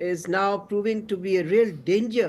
is now proving to be a real danger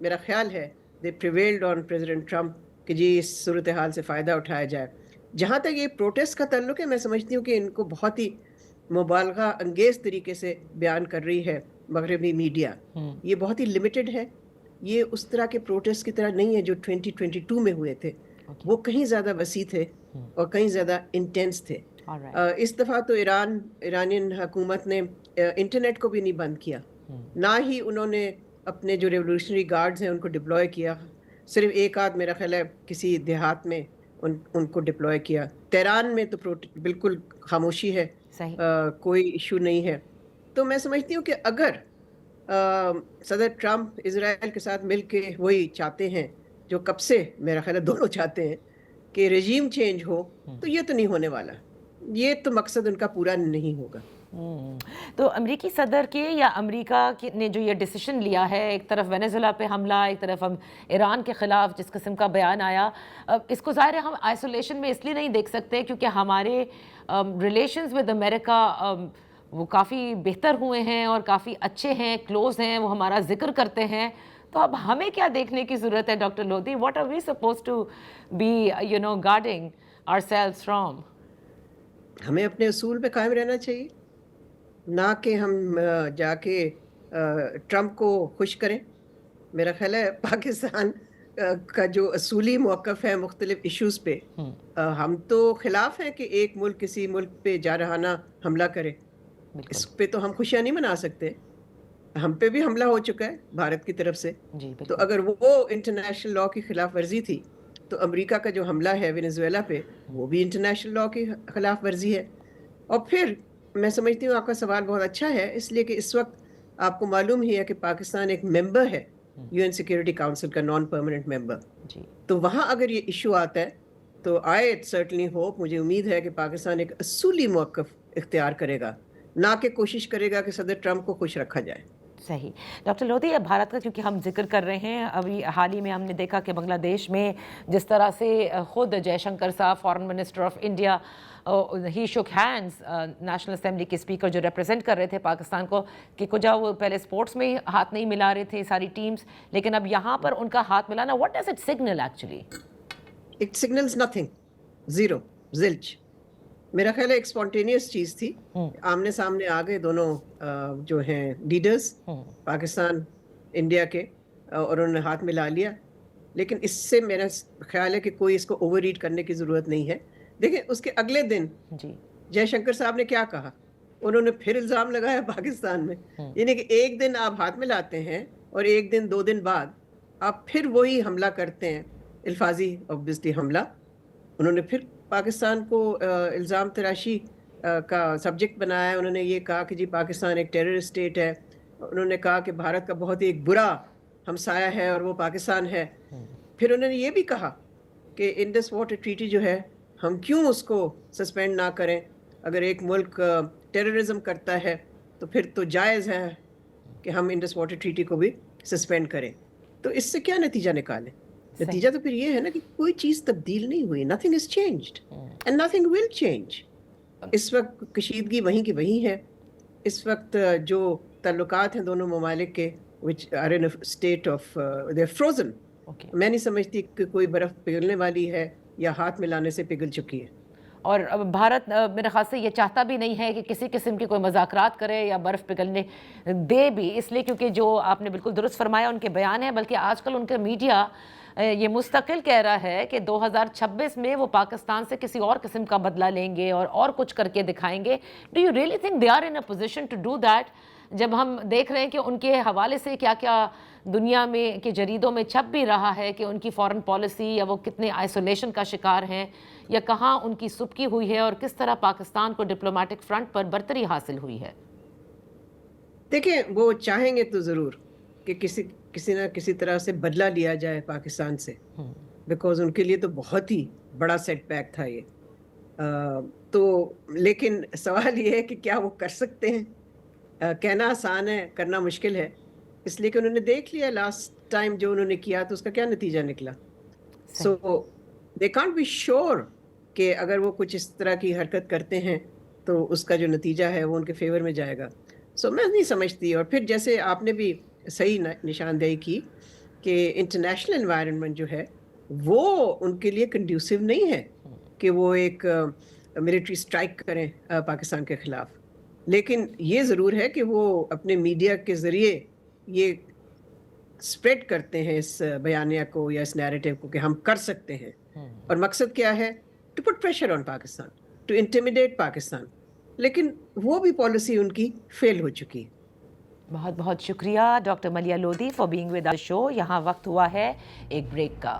میرا خیال ہے دے پریویلڈ آن پریزیڈنٹ ٹرمپ کہ جی اس صورتحال سے فائدہ اٹھایا جائے. جہاں تک یہ پروٹیسٹ کا تعلق ہے میں سمجھتی ہوں کہ ان کو بہت ہی مبالغہ انگیز طریقے سے بیان کر رہی ہے مغربی میڈیا. یہ بہت ہی لمیٹڈ ہے. یہ اس طرح کے پروٹیسٹ کی طرح نہیں ہے جو 2022 میں ہوئے تھے. وہ کہیں زیادہ وسیع تھے اور کہیں زیادہ انٹینس تھے. اس دفعہ تو ایرانین حکومت نے انٹرنیٹ کو بھی نہیں بند کیا, نہ ہی انہوں نے اپنے جو ریولوشنری گارڈز ہیں ان کو ڈپلوائے کیا. صرف ایک آدھ میرا خیال ہے کسی دیہات میں ان کو ڈپلوائے کیا. تہران میں تو بالکل خاموشی ہے, کوئی ایشو نہیں ہے. تو میں سمجھتی ہوں کہ اگر صدر ٹرمپ اسرائیل کے ساتھ مل کے وہی چاہتے ہیں جو کب سے میرا خیال ہے دونوں چاہتے ہیں کہ رجیم چینج ہو, تو یہ تو نہیں ہونے والا. یہ تو مقصد ان کا پورا نہیں ہوگا. تو امریکی صدر کے یا امریکہ نے جو یہ ڈیسیشن لیا ہے, ایک طرف وینیزویلا پہ حملہ, ایک طرف ہم ایران کے خلاف جس قسم کا بیان آیا, اس کو ظاہر ہے ہم آئسولیشن میں اس لیے نہیں دیکھ سکتے کیونکہ ہمارے ریلیشنز ود امریکہ وہ کافی بہتر ہوئے ہیں اور کافی اچھے ہیں, کلوز ہیں, وہ ہمارا ذکر کرتے ہیں. تو اب ہمیں کیا دیکھنے کی ضرورت ہے doctor Lodhi? What are we suppose to be guarding ourselves from? ہمیں اپنے اصول پہ قائم رہنا چاہیے, نہ کہ ہم جا کے ٹرمپ کو خوش کریں. میرا خیال ہے پاکستان کا جو اصولی موقف ہے مختلف ایشوز پہ, ہم تو خلاف ہیں کہ ایک ملک کسی ملک پہ جارحانہ حملہ کرے. اس پہ تو ہم خوشیاں نہیں منا سکتے. ہم پہ بھی حملہ ہو چکا ہے بھارت کی طرف سے, تو اگر وہ انٹرنیشنل لاء کی خلاف ورزی تھی تو امریکہ کا جو حملہ ہے وینیزویلا پہ وہ بھی انٹرنیشنل لاء کی خلاف ورزی ہے. اور پھر میں سمجھتی ہوں آپ کا سوال بہت اچھا ہے, اس لیے کہ اس وقت آپ کو معلوم ہی ہے کہ پاکستان ایک ممبر ہے یو این سیکیورٹی کاؤنسل کا, نان پرماننٹ ممبر. تو وہاں اگر یہ ایشو آتا ہے تو آئی سرٹنلی ہوپ, مجھے امید ہے کہ پاکستان ایک اصولی موقف اختیار کرے گا, نہ کہ کوشش کرے گا کہ صدر ٹرمپ کو خوش رکھا جائے. صحیح. ڈاکٹر لودھی, اب بھارت کا کیونکہ ہم ذکر کر رہے ہیں, ابھی حال ہی میں ہم نے دیکھا کہ بنگلہ دیش میں جس طرح سے خود جے شنکر صاحب فارن منسٹر آف انڈیا ہی شوک ہینڈز نیشنل اسمبلی کے اسپیکر جو ریپرزینٹ کر رہے تھے پاکستان کو, کہ کجا وہ پہلے سپورٹس میں ہاتھ نہیں ملا رہے تھے ساری ٹیمز, لیکن اب یہاں پر ان کا ہاتھ ملانا, what does it signal actually? It signals nothing, zero, zilch. میرا خیال ہے ایک اسپونٹینیس چیز تھی, آمنے سامنے آ گئے دونوں جو ہیں لیڈرز پاکستان انڈیا کے, اور انہوں نے ہاتھ ملا لیا. لیکن اس سے میرا خیال ہے کہ کوئی اس کو اوور ریڈ کرنے کی ضرورت نہیں ہے. دیکھیں اس کے اگلے دن جے شنکر صاحب نے کیا کہا, انہوں نے پھر الزام لگایا پاکستان میں, یعنی کہ ایک دن آپ ہاتھ ملاتے ہیں اور ایک دن 2 دن بعد آپ پھر وہی حملہ کرتے ہیں, الفاظی اوبویسلی حملہ. انہوں نے پھر پاکستان کو الزام تراشی کا سبجیکٹ بنایا. انہوں نے یہ کہا کہ جی پاکستان ایک ٹیررسٹ اسٹیٹ ہے. انہوں نے کہا کہ بھارت کا بہت ہی ایک برا ہمسایہ ہے اور وہ پاکستان ہے. پھر انہوں نے یہ بھی کہا کہ انڈس واٹر ٹریٹی جو ہے ہم کیوں اس کو سسپینڈ نہ کریں, اگر ایک ملک ٹیررزم کرتا ہے تو پھر تو جائز ہے کہ ہم انڈس واٹر ٹریٹی کو بھی سسپینڈ کریں. تو اس سے کیا نتیجہ نکالیں؟ نتیجہ تو پھر یہ ہے نا کہ کوئی چیز تبدیل نہیں ہوئی. nothing has changed and nothing will change. اس وقت کشیدگی وہیں کی وہیں ہے. اس وقت جو تعلقات ہیں دونوں ممالک کے which are in a state of they're frozen. میں نہیں سمجھتی کہ کوئی برف پگھلنے والی ہے یا ہاتھ ملانے سے پگھل چکی ہے. اور بھارت میرے خیال سے یہ چاہتا بھی نہیں ہے کہ کسی قسم کی کوئی مذاکرات کرے یا برف پگھلنے دے بھی, اس لیے کیونکہ جو آپ نے بالکل درست فرمایا ان کے بیان ہیں, بلکہ آج کل ان کے میڈیا یہ مستقل کہہ رہا ہے کہ 2026 میں وہ پاکستان سے کسی اور قسم کا بدلہ لیں گے اور کچھ کر کے دکھائیں گے. Do you really think they are in a position to do that, جب ہم دیکھ رہے ہیں کہ ان کے حوالے سے کیا کیا دنیا میں کے جریدوں میں چھپ بھی رہا ہے کہ ان کی فارن پالیسی یا وہ کتنے آئسولیشن کا شکار ہیں یا کہاں ان کی سبکی ہوئی ہے اور کس طرح پاکستان کو ڈپلومیٹک فرنٹ پر برتری حاصل ہوئی ہے؟ دیکھیں وہ چاہیں گے تو ضرور کہ کسی نہ کسی طرح سے بدلہ لیا جائے پاکستان سے, بیکاز ان کے لیے تو بہت ہی بڑا سیٹ بیک تھا یہ. تو لیکن سوال یہ ہے کہ کیا وہ کر سکتے ہیں؟ کہنا آسان ہے, کرنا مشکل ہے, اس لیے کہ انہوں نے دیکھ لیا لاسٹ ٹائم جو انہوں نے کیا تو اس کا کیا نتیجہ نکلا. سو دے کانٹ بی شیور کہ اگر وہ کچھ اس طرح کی حرکت کرتے ہیں تو اس کا جو نتیجہ ہے وہ ان کے فیور میں جائے گا. سو میں نہیں سمجھتی. اور پھر جیسے آپ نے بھی صحیح نشاندہی کی کہ انٹرنیشنل انوائرمنٹ جو ہے وہ ان کے لیے کنڈیوسیو نہیں ہے کہ وہ ایک ملٹری اسٹرائک کریں پاکستان کے خلاف. لیکن یہ ضرور ہے کہ وہ اپنے میڈیا کے ذریعے یہ اسپریڈ کرتے ہیں اس بیانیہ کو یا اس نیریٹو کو کہ ہم کر سکتے ہیں. اور مقصد کیا ہے؟ To put pressure on Pakistan, to intimidate Pakistan. لیکن وہ بھی پالیسی ان کی فیل ہو چکی ہے. بہت بہت شکریہ doctor Maleeha Lodhi for being with our show. یہاں وقت ہوا ہے ایک بریک کا.